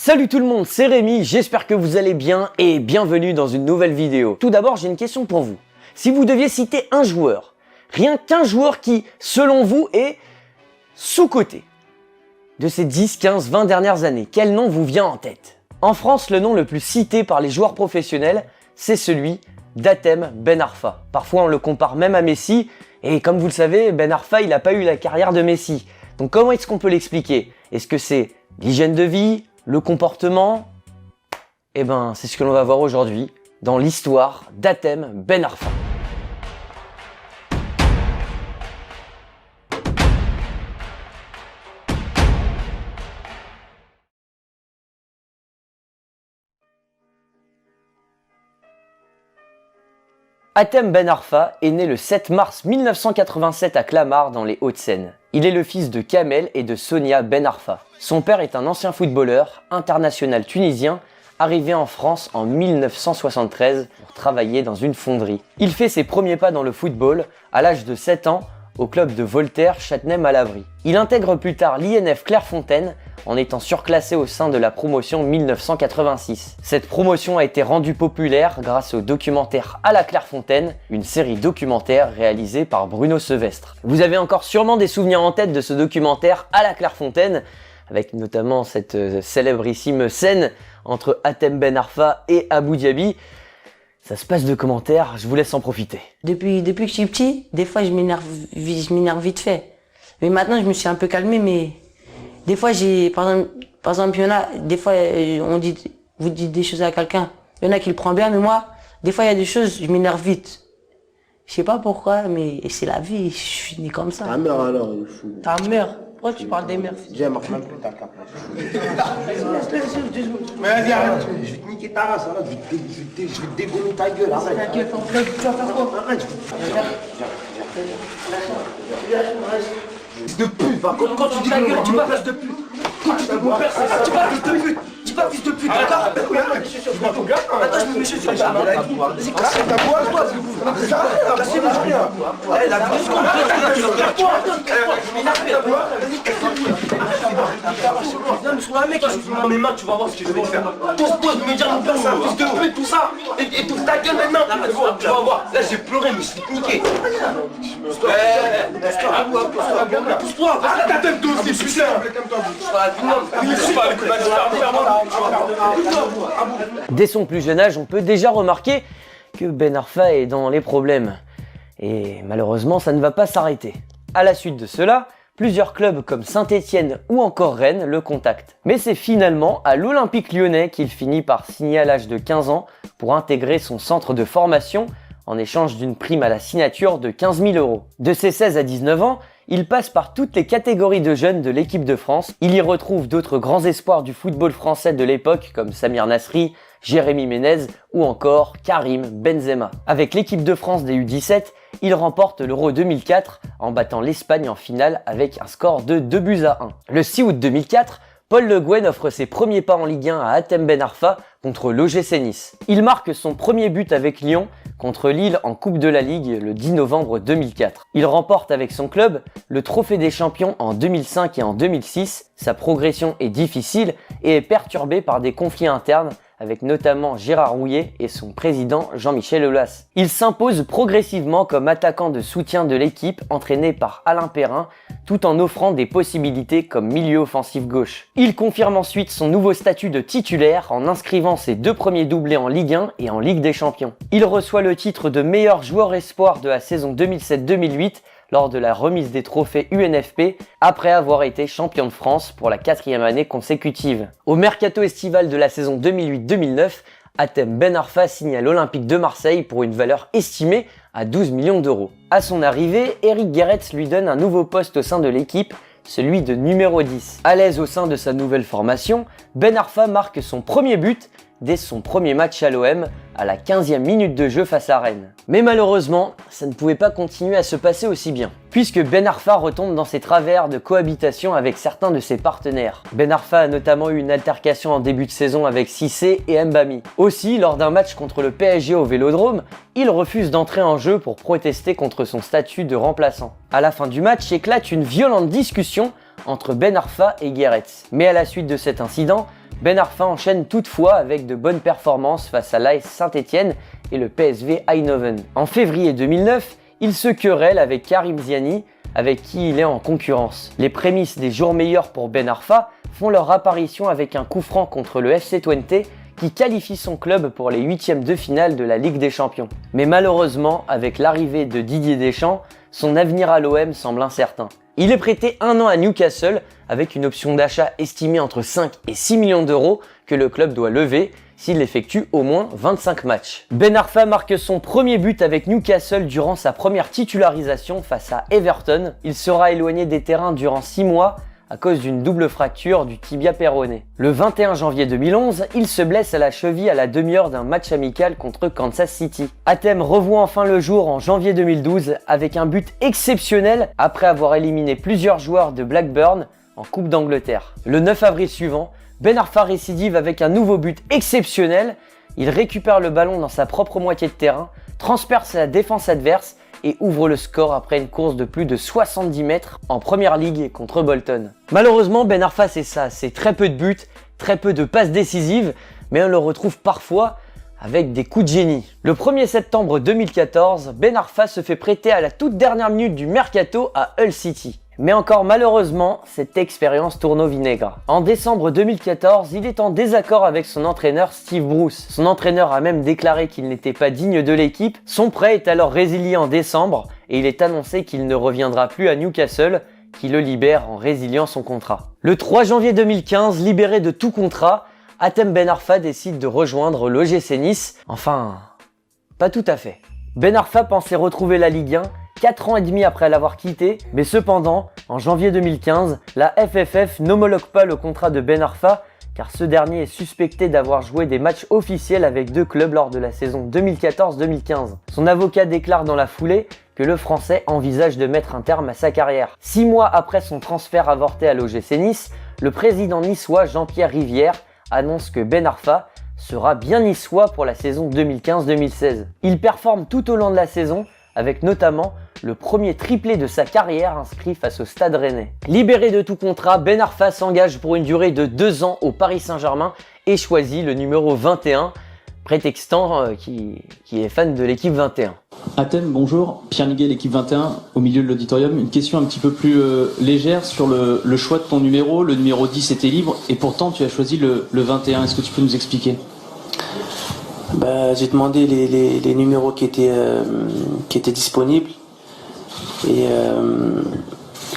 Salut tout le monde, c'est Rémi, j'espère que vous allez bien et bienvenue dans une nouvelle vidéo. Tout d'abord, j'ai une question pour vous. Si vous deviez citer un joueur, rien qu'un joueur qui, selon vous, est sous-coté de ces 10, 15, 20 dernières années, quel nom vous vient en tête? En France, le nom le plus cité par les joueurs professionnels, c'est celui d'Hatem Ben Arfa. Parfois, on le compare même à Messi, et comme vous le savez, Ben Arfa, il n'a pas eu la carrière de Messi. Donc comment est-ce qu'on peut l'expliquer? Est-ce que c'est l'hygiène de vie, le comportement? Eh ben, c'est ce que l'on va voir aujourd'hui dans l'histoire d'Hatem Ben Arfa. Hatem Ben Arfa est né le 7 mars 1987 à Clamart dans les Hauts-de-Seine. Il est le fils de Kamel et de Sonia Ben Arfa. Son père est un ancien footballeur international tunisien arrivé en France en 1973 pour travailler dans une fonderie. Il fait ses premiers pas dans le football à l'âge de 7 ans au club de Voltaire Châtenay-Malabry. Il intègre plus tard l'INF Clairefontaine en étant surclassé au sein de la promotion 1986. Cette promotion a été rendue populaire grâce au documentaire À la Clairefontaine, une série documentaire réalisée par Bruno Sevestre. Vous avez encore sûrement des souvenirs en tête de ce documentaire À la Clairefontaine, avec notamment cette célébrissime scène entre Hatem Ben Arfa et Abou Diaby. Ça se passe de commentaires, je vous laisse en profiter. Depuis que je suis petit, des fois je m'énerve vite fait. Mais maintenant je me suis un peu calmé, mais des fois par exemple, il y en a, des fois vous dites des choses à quelqu'un, il y en a qui le prend bien, mais moi, des fois il y a des choses, je m'énerve vite. Je sais pas pourquoi, mais c'est la vie, je suis né comme ça. Ta mère alors, il faut... Ta mère? Pourquoi tu parles des mères? Viens, marque même plus ta carte. Mais vas-y, arrête, je vais te niquer ta race, arrête, je vais te dégommer ta gueule, arrête. Ta gueule, tu vas faire quoi? Arrête, de pute, va, quand tu dis que tu vas faire de pute. Mon père, c'est ça, tu vas fils de pute. Tu vas fils de pute, d'accord? Attends, je me mets sur les jambes. Vas-y, casse ta boîte, toi, c'est ça. Cassez les gens. Eh, la vie, je comprends. Vas-y, casse un mec, dans mes mains, tu vas voir ce que je vais faire. Pose-toi de me dire mon père, c'est un fils de pute, tout ça. Et toute ta gueule maintenant. Tu vas voir. Là, j'ai pleuré, mais je suis niqué. Pousse-toi. Arrête ta tête aussi, putain. Dès son plus jeune âge, on peut déjà remarquer que Ben Arfa est dans les problèmes. Et malheureusement, ça ne va pas s'arrêter. À la suite de cela, plusieurs clubs comme Saint-Étienne ou encore Rennes le contactent. Mais c'est finalement à l'Olympique Lyonnais qu'il finit par signer à l'âge de 15 ans pour intégrer son centre de formation en échange d'une prime à la signature de 15 000 €. De ses 16 à 19 ans, il passe par toutes les catégories de jeunes de l'équipe de France. Il y retrouve d'autres grands espoirs du football français de l'époque comme Samir Nasri, Jérémy Ménez ou encore Karim Benzema. Avec l'équipe de France des U17, il remporte l'Euro 2004 en battant l'Espagne en finale avec un score de 2-1. Le 6 août 2004, Paul Le Guen offre ses premiers pas en Ligue 1 à Hatem Ben Arfa contre l'OGC Nice. Il marque son premier but avec Lyon contre Lille en Coupe de la Ligue le 10 novembre 2004. Il remporte avec son club le Trophée des Champions en 2005 et en 2006. Sa progression est difficile et est perturbée par des conflits internes avec notamment Gérard Rouillet et son président Jean-Michel Aulas. Il s'impose progressivement comme attaquant de soutien de l'équipe entraîné par Alain Perrin, tout en offrant des possibilités comme milieu offensif gauche. Il confirme ensuite son nouveau statut de titulaire en inscrivant ses 2 premiers doublés en Ligue 1 et en Ligue des Champions. Il reçoit le titre de meilleur joueur espoir de la saison 2007-2008 lors de la remise des trophées UNFP après avoir été champion de France pour la 4e année consécutive. Au mercato estival de la saison 2008-2009, Hatem Ben Arfa signe à l'Olympique de Marseille pour une valeur estimée à 12 millions €. À son arrivée, Eric Guéretz lui donne un nouveau poste au sein de l'équipe, celui de numéro 10. À l'aise au sein de sa nouvelle formation, Ben Arfa marque son premier but dès son premier match à l'OM à la 15e minute de jeu face à Rennes. Mais malheureusement, ça ne pouvait pas continuer à se passer aussi bien, puisque Ben Arfa retombe dans ses travers de cohabitation avec certains de ses partenaires. Ben Arfa a notamment eu une altercation en début de saison avec Cissé et Mbami. Aussi, lors d'un match contre le PSG au Vélodrome, il refuse d'entrer en jeu pour protester contre son statut de remplaçant. À la fin du match, éclate une violente discussion entre Ben Arfa et Guéretz. Mais à la suite de cet incident, Ben Arfa enchaîne toutefois avec de bonnes performances face à l'AS Saint-Etienne et le PSV Eindhoven. En février 2009, il se querelle avec Karim Ziani, avec qui il est en concurrence. Les prémices des jours meilleurs pour Ben Arfa font leur apparition avec un coup franc contre le FC Twente qui qualifie son club pour les huitièmes de finale de la Ligue des Champions. Mais malheureusement, avec l'arrivée de Didier Deschamps, son avenir à l'OM semble incertain. Il est prêté 1 an à Newcastle avec une option d'achat estimée entre 5 et 6 millions d'euros que le club doit lever s'il effectue au moins 25 matchs. Ben Arfa marque son premier but avec Newcastle durant sa première titularisation face à Everton. Il sera éloigné des terrains durant 6 mois à cause d'une double fracture du tibia péroné. Le 21 janvier 2011, il se blesse à la cheville à la demi-heure d'un match amical contre Kansas City. Athème revoit enfin le jour en janvier 2012 avec un but exceptionnel après avoir éliminé plusieurs joueurs de Blackburn en Coupe d'Angleterre. Le 9 avril suivant, Ben Arfa récidive avec un nouveau but exceptionnel. Il récupère le ballon dans sa propre moitié de terrain, transperce la défense adverse et ouvre le score après une course de plus de 70 mètres en première ligue contre Bolton. Malheureusement, Ben Arfa c'est ça, c'est très peu de buts, très peu de passes décisives, mais on le retrouve parfois avec des coups de génie. Le 1er septembre 2014, Ben Arfa se fait prêter à la toute dernière minute du mercato à Hull City. Mais encore malheureusement, cette expérience tourne au vinaigre. En décembre 2014, il est en désaccord avec son entraîneur Steve Bruce. Son entraîneur a même déclaré qu'il n'était pas digne de l'équipe. Son prêt est alors résilié en décembre et il est annoncé qu'il ne reviendra plus à Newcastle, qui le libère en résiliant son contrat. Le 3 janvier 2015, libéré de tout contrat, Athème Ben Arfa décide de rejoindre l'OGC Nice. Enfin, pas tout à fait. Ben Arfa pensait retrouver la Ligue 1 4 ans et demi après l'avoir quitté, mais cependant, en janvier 2015, la FFF n'homologue pas le contrat de Ben Arfa car ce dernier est suspecté d'avoir joué des matchs officiels avec 2 clubs lors de la saison 2014-2015. Son avocat déclare dans la foulée que le Français envisage de mettre un terme à sa carrière. 6 mois après son transfert avorté à l'OGC Nice, le président niçois Jean-Pierre Rivière annonce que Ben Arfa sera bien niçois pour la saison 2015-2016. Il performe tout au long de la saison, avec notamment le premier triplé de sa carrière inscrit face au Stade Rennais. Libéré de tout contrat, Ben Arfa s'engage pour une durée de 2 ans au Paris Saint-Germain et choisit le numéro 21, prétextant qu'il est fan de l'équipe 21. Athème, bonjour. Pierre Miguel, équipe 21, au milieu de l'auditorium. Une question un petit peu plus légère sur le choix de ton numéro. Le numéro 10 était libre et pourtant tu as choisi le 21. Est-ce que tu peux nous expliquer ? J'ai demandé les numéros qui étaient disponibles et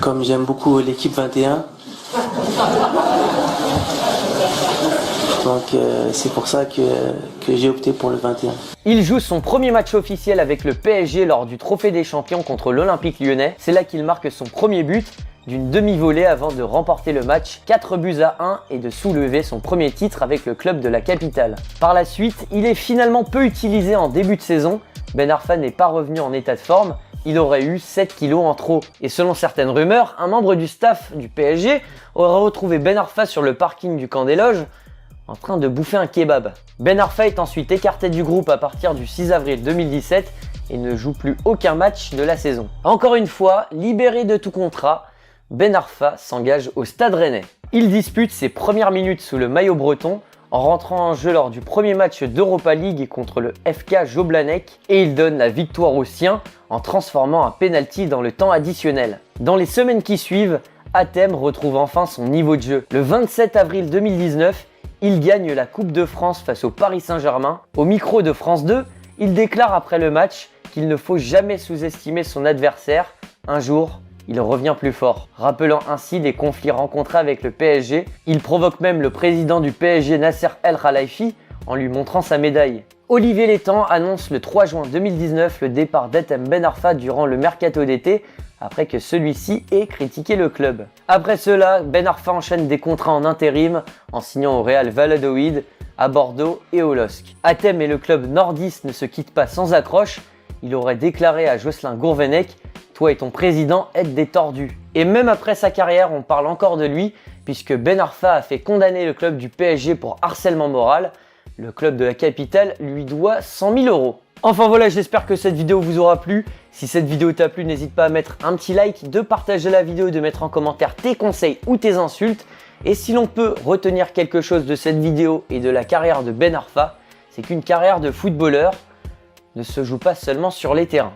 comme j'aime beaucoup l'équipe 21, donc c'est pour ça que j'ai opté pour le 21. Il joue son premier match officiel avec le PSG lors du Trophée des Champions contre l'Olympique Lyonnais. C'est là qu'il marque son premier but d'une demi-volée avant de remporter le match 4-1 et de soulever son premier titre avec le club de la capitale. Par la suite, il est finalement peu utilisé en début de saison. Ben Arfa n'est pas revenu en état de forme, il aurait eu 7 kilos en trop. Et selon certaines rumeurs, un membre du staff du PSG aurait retrouvé Ben Arfa sur le parking du camp des loges en train de bouffer un kebab. Ben Arfa est ensuite écarté du groupe à partir du 6 avril 2017 et ne joue plus aucun match de la saison. Encore une fois, libéré de tout contrat, Ben Arfa s'engage au Stade Rennais. Il dispute ses premières minutes sous le maillot breton en rentrant en jeu lors du premier match d'Europa League contre le FK Joblanek et il donne la victoire aux siens en transformant un penalty dans le temps additionnel. Dans les semaines qui suivent, Athème retrouve enfin son niveau de jeu. Le 27 avril 2019, il gagne la Coupe de France face au Paris Saint-Germain. Au micro de France 2, il déclare après le match qu'il ne faut jamais sous-estimer son adversaire. Un jour, il revient plus fort, rappelant ainsi les conflits rencontrés avec le PSG. Il provoque même le président du PSG Nasser El Khelaifi en lui montrant sa médaille. Olivier Létang annonce le 3 juin 2019 le départ d'Athème Ben Arfa durant le mercato d'été après que celui-ci ait critiqué le club. Après cela, Ben Arfa enchaîne des contrats en intérim en signant au Real Valladolid, à Bordeaux et au LOSC. Athème et le club nordiste ne se quittent pas sans accroche. Il aurait déclaré à Jocelyn Gourvenec « Toi et ton président êtes des tordus ». Et même après sa carrière, on parle encore de lui puisque Ben Arfa a fait condamner le club du PSG pour harcèlement moral. Le club de la capitale lui doit 100 000 €. Enfin voilà, j'espère que cette vidéo vous aura plu. Si cette vidéo t'a plu, n'hésite pas à mettre un petit like, de partager la vidéo, de mettre en commentaire tes conseils ou tes insultes. Et si l'on peut retenir quelque chose de cette vidéo et de la carrière de Ben Arfa, c'est qu'une carrière de footballeur ne se joue pas seulement sur les terrains.